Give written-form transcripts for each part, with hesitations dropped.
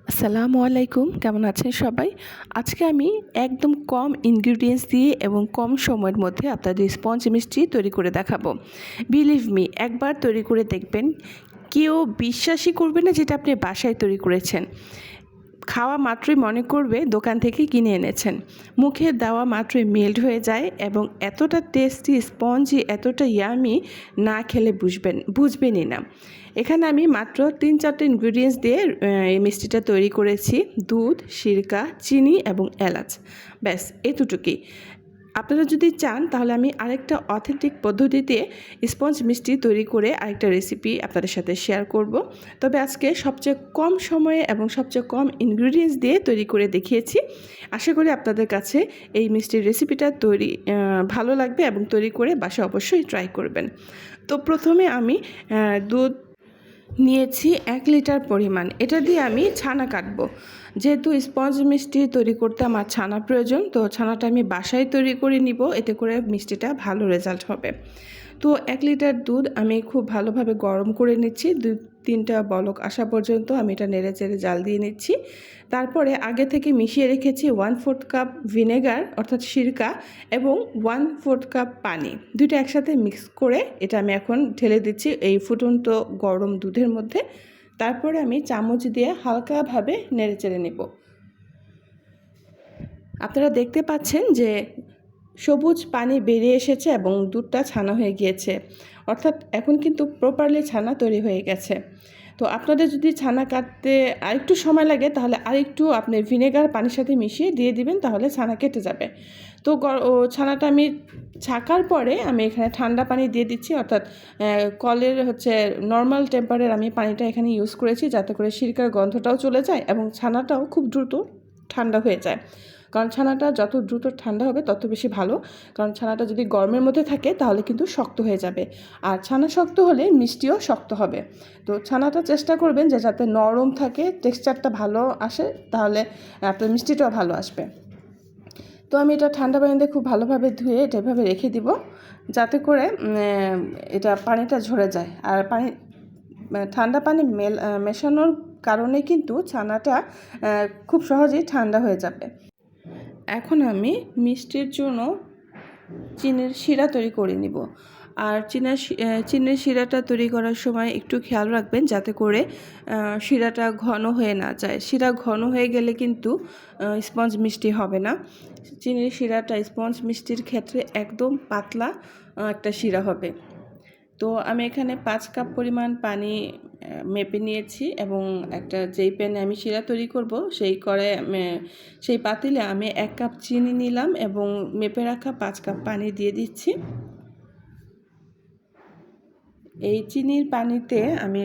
আসসালামু আলাইকুম, কেমন আছেন সবাই? আজকে আমি একদম কম ইনগ্রিডিয়েন্টস দিয়ে এবং কম সময়ের মধ্যে আপনাদের স্পঞ্জ মিষ্টি তৈরি করে দেখাবো। বিলিভ মি, একবার তৈরি করে দেখবেন, কেউ বিশ্বাসই করবে না যেটা আপনি বাসায় তৈরি করেছেন। খাওয়া মাত্রই মনে করবে দোকান থেকে কিনে এনেছেন। মুখে দেওয়া মাত্রই মেল্ট হয়ে যায় এবং এতটা টেস্টি, স্পঞ্জি, এতটা ইয়ামি, না খেলে বুঝবেনই না। এখানে আমি মাত্র 3-4টা ইনগ্রিডিয়েন্টস দিয়ে এই মিষ্টিটা তৈরি করেছি। দুধ, সিরকা, চিনি এবং এলাচ, ব্যাস এতটুকুই। আপনারা যদি চান তাহলে আমি আরেকটা অথেন্টিক পদ্ধতিতে স্পঞ্জ মিষ্টি তৈরি করে আরেকটা রেসিপি আপনাদের সাথে শেয়ার করব। তবে আজকে সবচেয়ে কম সময়ে এবং সবচেয়ে কম ইনগ্রিডিয়েন্টস দিয়ে তৈরি করে দেখিয়েছি। আশা করি আপনাদের কাছে এই মিষ্টির রেসিপিটা ভালো লাগবে এবং তৈরি করে বাসায় অবশ্যই ট্রাই করবেন। তো প্রথমে আমি দুধ নিয়েছি 1 লিটার পরিমাণ। এটা দিয়ে আমি ছানা কাটবো। যেহেতু স্পঞ্জ মিষ্টি তৈরি করতে আমার ছানা প্রয়োজন, তো ছানাটা আমি বাসায় তৈরি করে নিব, এতে করে মিষ্টিটা ভালো রেজাল্ট হবে। তো 1 লিটার দুধ আমি খুব ভালোভাবে গরম করে নিচ্ছি। 2-3টা বলক আসা পর্যন্ত আমি এটা নেড়েচেড়ে জাল দিয়ে নিচ্ছি। তারপরে আগে থেকে মিশিয়ে রেখেছি 1/4 কাপ ভিনেগার অর্থাৎ সিরকা এবং 1/4 কাপ পানি। দুইটা একসাথে মিক্স করে এটা আমি এখন ঢেলে দিচ্ছি এই ফুটন্ত গরম দুধের মধ্যে। তারপরে আমি চামচ দিয়ে হালকাভাবে নেড়েচেড়ে নেব। আপনারা দেখতে পাচ্ছেন যে সবুজ পানি বেরিয়ে এসেছে এবং দুধটা ছানা হয়ে গিয়েছে, অর্থাৎ এখন কিন্তু প্রপারলি ছানা তৈরি হয়ে গেছে। তো আপনাদের যদি ছানা কাটতে আরেকটু সময় লাগে তাহলে আরেকটু আপনি ভিনেগার পানির সাথে মিশিয়ে দিয়ে দিবেন, তাহলে ছানা কেটে যাবে। তো ছানাটা আমি ছাকার পরে আমি এখানে ঠান্ডা পানি দিয়ে দিচ্ছি, অর্থাৎ কলের নর্মাল টেম্পারের আমি পানিটা এখানে ইউজ করেছি, যাতে করে সিরকার গন্ধটাও চলে যায় এবং ছানাটাও খুব দ্রুত ঠান্ডা হয়ে যায়। কারণ ছানাটা যত দ্রুত ঠান্ডা হবে তত বেশি ভালো, কারণ ছানাটা যদি গরমের মধ্যে থাকে তাহলে কিন্তু শক্ত হয়ে যাবে, আর ছানা শক্ত হলে মিষ্টিও শক্ত হবে। তো ছানাটা চেষ্টা করবেন যে যাতে নরম থাকে, টেক্সচারটা ভালো আসে, তাহলে আপনার মিষ্টিটাও ভালো আসবে। তো আমি এটা ঠান্ডা পানিতে খুব ভালোভাবে ধুয়ে এটা এভাবে রেখে দিব, যাতে করে এটা পানিটা ঝরে যায়। আর ঠান্ডা পানি মেশানোর কারণে কিন্তু ছানাটা খুব সহজেই ঠান্ডা হয়ে যাবে। এখন আমি মিষ্টির জন্য চিনির শিরা তৈরি করে নিব। আর চিনির শিরাটা তৈরি করার সময় একটু খেয়াল রাখবেন যাতে করে শিরাটা ঘন হয়ে না যায়। শিরা ঘন হয়ে গেলে কিন্তু স্পঞ্জ মিষ্টি হবে না। চিনির শিরাটা স্পঞ্জ মিষ্টির ক্ষেত্রে একদম পাতলা একটা শিরা হবে। তো আমি এখানে 5 কাপ পরিমাণ পানি মেপে নিয়েছি এবং যেই প্যানে আমি শিরা তৈরি করব সেই পাতিলে আমি 1 কাপ চিনি নিলাম এবং মেপে রাখা 5 কাপ পানি দিয়ে দিচ্ছি। এই চিনির পানিতে আমি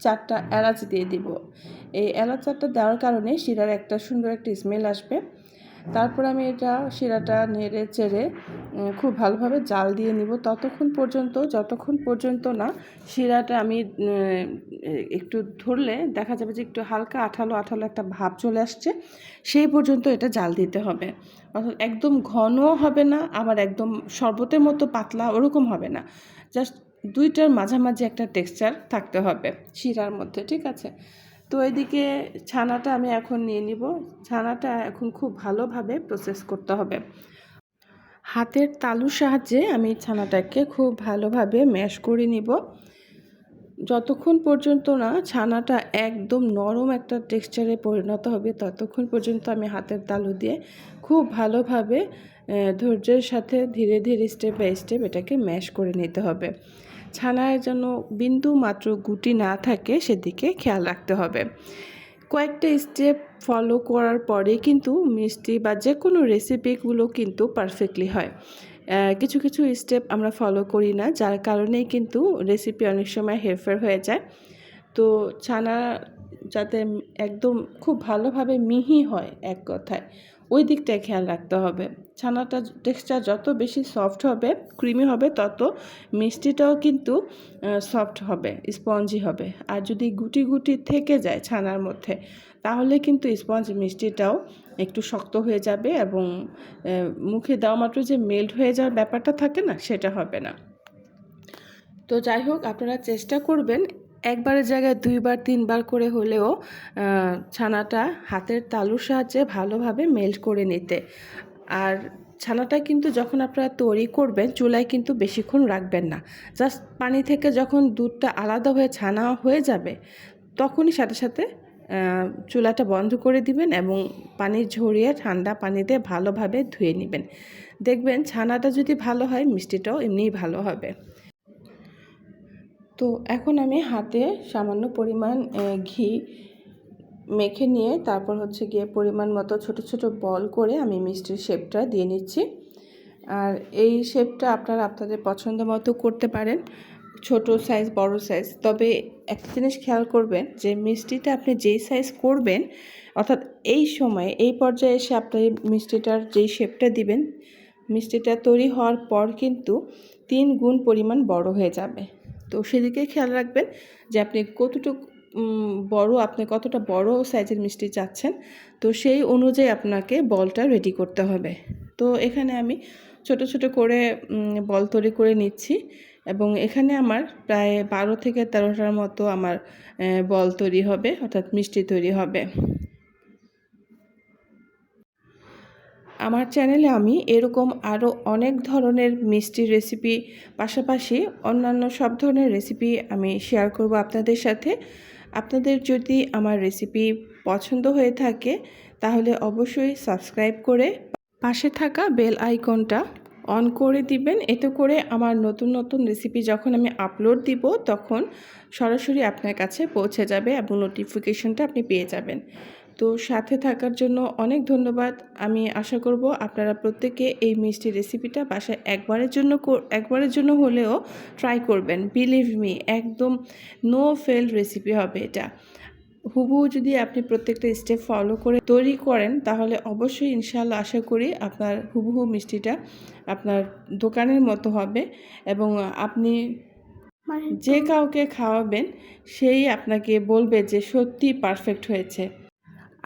4টা এলাচ দিয়ে দিব। এই এলাচ 4টা দেওয়ার কারণে শিরার সুন্দর একটা স্মেল আসবে। তারপর আমি শিরাটা নেড়ে চেড়ে খুব ভালোভাবে জাল দিয়ে নিব যতক্ষণ পর্যন্ত না শিরাটা আমি একটু ধরলে দেখা যাবে যে একটু হালকা আঠালো আঠালো একটা ভাব চলে আসছে, সেই পর্যন্ত এটা জাল দিতে হবে। অর্থাৎ একদম ঘনও হবে না, আবার একদম শরবতের মতো পাতলা ওরকম হবে না, জাস্ট দুইটার মাঝামাঝি একটা টেক্সচার থাকতে হবে শিরার মধ্যে, ঠিক আছে? তো এদিকে ছানাটা আমি এখন নিয়ে নিব। ছানাটা এখন খুব ভালোভাবে প্রসেস করতে হবে। হাতের তালুর সাহায্যে আমি ছানাটাকে খুব ভালোভাবে ম্যাশ করে নিব, যতক্ষণ পর্যন্ত না ছানাটা একদম নরম একটা টেক্সচারে পরিণত হবে ততক্ষণ পর্যন্ত আমি হাতের তালু দিয়ে খুব ভালোভাবে ধৈর্যের সাথে ধীরে ধীরে স্টেপ বাই স্টেপ এটাকে ম্যাশ করে নিতে হবে। ছানায় যেন বিন্দু মাত্র গুটি না থাকে সেদিকে খেয়াল রাখতে হবে। কয়েকটা স্টেপ ফলো করার পরে কিন্তু মিষ্টি বা যে কোনো রেসিপিগুলো কিন্তু পারফেক্টলি হয়। কিছু কিছু স্টেপ আমরা ফলো করি না, যার কারণেই কিন্তু রেসিপি অনেক সময় হেরফের হয়ে যায়। তো ছানা যাতে একদম খুব ভালোভাবে মিহি হয়, এক কথায় ওই দিকটায় খেয়াল রাখতে হবে। ছানাটা টেক্সচার যত বেশি সফট হবে, ক্রিমি হবে, তত মিষ্টিটাও কিন্তু সফট হবে, স্পঞ্জি হবে। আর যদি গুটি গুটি থেকে যায় ছানার মধ্যে, তাহলে কিন্তু স্পঞ্জ মিষ্টিটাও একটু শক্ত হয়ে যাবে এবং মুখে দেওয়া মাত্র যে মেল্ট হয়ে যাওয়ার ব্যাপারটা থাকে না, সেটা হবে না। তো যাই হোক, আপনারা চেষ্টা করবেন একবারের জায়গায় 2 বার 3 বার করে হলেও ছানাটা হাতের তালুর সাহায্যে ভালোভাবে মেল্ট করে নিতে। আর ছানাটা কিন্তু যখন আপনারা তৈরি করবেন চুলায় কিন্তু বেশিক্ষণ রাখবেন না। জাস্ট পানি থেকে যখন দুধটা আলাদা হয়ে ছানা হয়ে যাবে তখনই সাথে সাথে চুলাটা বন্ধ করে দিবেন এবং পানি ঝরিয়ে ঠান্ডা পানিতে ভালোভাবে ধুয়ে নেবেন। দেখবেন ছানাটা যদি ভালো হয় মিষ্টিটাও এমনিই ভালো হবে। তো এখন আমি হাতে সামান্য পরিমাণ ঘি মেখে নিয়ে তারপর হচ্ছে গিয়ে পরিমাণ মতো ছোট ছোট বল করে আমি মিষ্টির শেপটা দিয়ে নিচ্ছি। আর এই শেপটা আপনারা আপনাদের পছন্দ মতো করতে পারেন, ছোট সাইজ বড় সাইজ। তবে একটা জিনিস খেয়াল করবেন যে মিষ্টিটা আপনি যেই সাইজ করবেন, অর্থাৎ এই সময়ে এই পর্যায়ে এসে আপনি মিষ্টিটার যেই শেপটা দিবেন, মিষ্টিটা তৈরি হওয়ার পর কিন্তু 3 গুণ পরিমাণ বড় হয়ে যাবে। তো সেদিকে খেয়াল রাখবেন যে আপনি আপনি কতটা বড় সাইজের মিষ্টি চাচ্ছেন, তো সেই অনুযায়ী আপনাকে বলটা রেডি করতে হবে। তো এখানে আমি ছোট ছোট করে বল তৈরি করে নিচ্ছি এবং এখানে আমার প্রায় 12 থেকে 13টার মতো আমার বল তৈরি হবে, অর্থাৎ মিষ্টি তৈরি হবে। আমার চ্যানেলে আমি এরকম আরও অনেক ধরনের মিষ্টির রেসিপি, পাশাপাশি অন্যান্য সব ধরনের রেসিপি আমি শেয়ার করব আপনাদের সাথে। আপনাদের যদি আমার রেসিপি পছন্দ হয়ে থাকে তাহলে অবশ্যই সাবস্ক্রাইব করে পাশে থাকা বেল আইকনটা অন করে দিবেন। এতে করে আমার নতুন নতুন রেসিপি যখন আমি আপলোড দিব তখন সরাসরি আপনার কাছে পৌঁছে যাবে এবং নোটিফিকেশনটা আপনি পেয়ে যাবেন। তো সাথে থাকার জন্য অনেক ধন্যবাদ। আমি আশা করব আপনারা প্রত্যেকে এই মিষ্টি রেসিপিটা বাসায় একবারের জন্য হলেও ট্রাই করবেন। বিলিভ মি, একদম নো ফেল রেসিপি হবে এটা। হুবহু যদি আপনি প্রত্যেকটা স্টেপ ফলো করে তৈরি করেন তাহলে অবশ্যই ইনশাআল্লাহ আশা করি আপনার হুবহু মিষ্টিটা আপনার দোকানের মতো হবে এবং আপনি যে কাউকে খাওয়াবেন সেই আপনাকে বলবে যে সত্যি পারফেক্ট হয়েছে।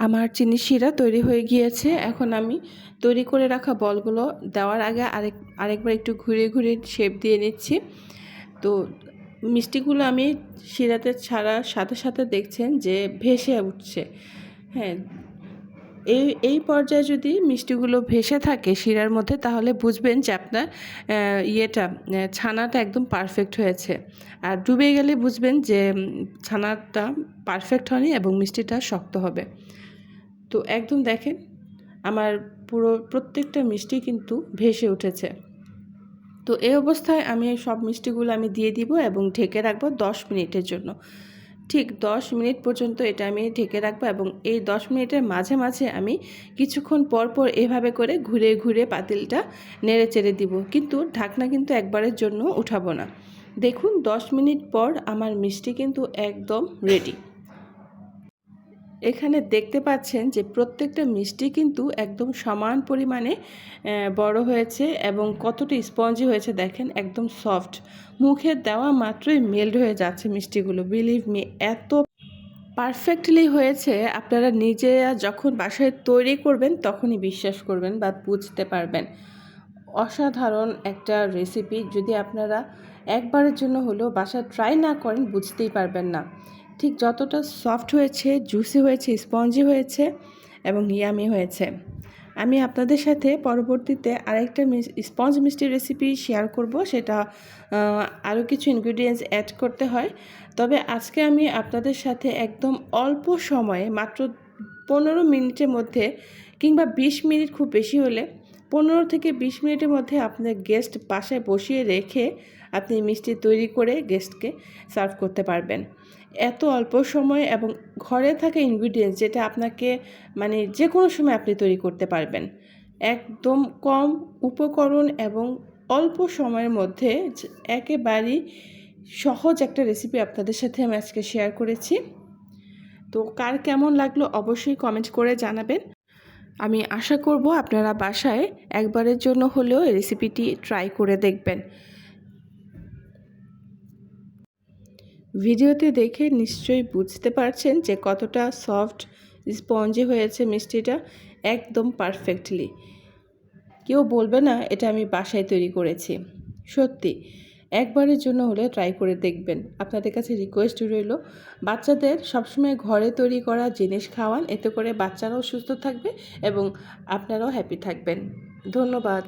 আমার চিনি শিরা তৈরি হয়ে গিয়েছে। এখন আমি তৈরি করে রাখা বলগুলো দেওয়ার আগে আরেকবার একটু ঘুরিয়ে ঘুরিয়ে শেপ দিয়ে নিচ্ছি। তো মিষ্টিগুলো আমি শিরাতে ছাড়ার সাথে সাথে দেখছেন যে ভেসে উঠছে। হ্যাঁ, এই পর্যায়ে যদি মিষ্টিগুলো ভেসে থাকে শিরার মধ্যে তাহলে বুঝবেন যে আপনার ছানাটা একদম পারফেক্ট হয়েছে। আর ডুবে গেলে বুঝবেন যে ছানাটা পারফেক্ট হয়নি এবং মিষ্টিটা শক্ত হবে। তো একদম দেখেন আমার প্রত্যেকটা মিষ্টি কিন্তু ভেসে উঠেছে। তো এই অবস্থায় আমি সব মিষ্টিগুলো আমি দিয়ে দিব এবং ঢেকে রাখবো 10 মিনিটের জন্য। ঠিক 10 মিনিট পর্যন্ত এটা আমি ঢেকে রাখবো এবং এই 10 মিনিটের মাঝে মাঝে আমি কিছুক্ষণ পর পর এভাবে করে ঘুরে ঘুরে পাতিলটা নেড়ে চেড়ে দিব, কিন্তু ঢাকনা কিন্তু একবারের জন্য উঠাবো না। দেখুন 10 মিনিট পর আমার মিষ্টি কিন্তু একদম রেডি। এখানে দেখতে পাচ্ছেন যে প্রত্যেকটা মিষ্টি কিন্তু একদম সমান পরিমাণে বড় হয়েছে এবং কতটা স্পঞ্জি হয়েছে দেখেন, একদম সফট। মুখে দেওয়া মাত্রই মেল্ট হয়ে যাচ্ছে মিষ্টিগুলো। বিলিভ মি, এত পারফেক্টলি হয়েছে আপনারা নিজেরা যখন বাসায় তৈরি করবেন তখনই বিশ্বাস করবেন বা বুঝতে পারবেন। অসাধারণ একটা রেসিপি, যদি আপনারা একবারের জন্য হলেও বাসায় ট্রাই না করেন বুঝতেই পারবেন না। ঠিক যতটা সফট হয়েছে, জুসি হয়েছে, স্পঞ্জি হয়েছে এবং ইয়ামি হয়েছে। আমি আপনাদের সাথে পরবর্তীতে আরেকটা স্পঞ্জ মিষ্টির রেসিপি শেয়ার করব, সেটা আরও কিছু ইনগ্রিডিয়েন্টস অ্যাড করতে হয়। তবে আজকে আমি আপনাদের সাথে একদম অল্প সময়ে মাত্র 15 মিনিটের মধ্যে কিংবা 20 মিনিট, খুব বেশি হলে 15 থেকে 20 মিনিটের মধ্যে আপনার গেস্ট বাসায় বসিয়ে রেখে আপনি মিষ্টি তৈরি করে গেস্টকে সার্ভ করতে পারবেন। এত অল্প সময় এবং ঘরে থাকা ইনগ্রিডিয়েন্টস যেটা আপনাকে যে কোনো সময় আপনি তৈরি করতে পারবেন। একদম কম উপকরণ এবং অল্প সময়ের মধ্যে একেবারেই সহজ একটা রেসিপি আপনাদের সাথে আমি আজকে শেয়ার করেছি। তো কার কেমন লাগলো অবশ্যই কমেন্ট করে জানাবেন। আমি আশা করব আপনারা বাসায় একবারের জন্য হলেও এই রেসিপিটি ট্রাই করে দেখবেন। ভিডিওতে দেখে নিশ্চয়ই বুঝতে পারছেন যে কতটা সফট স্পঞ্জি হয়েছে মিষ্টিটা, একদম পারফেক্টলি। কেউ বলবে না এটা আমি বাসায় তৈরি করেছি। সত্যি একবারের জন্য হলে ট্রাই করে দেখবেন। আপনাদের কাছে রিকোয়েস্ট রইল, বাচ্চাদের সবসময় ঘরে তৈরি করা জিনিস খাওয়ান, এতে করে বাচ্চারাও সুস্থ থাকবে এবং আপনারাও হ্যাপি থাকবেন। ধন্যবাদ।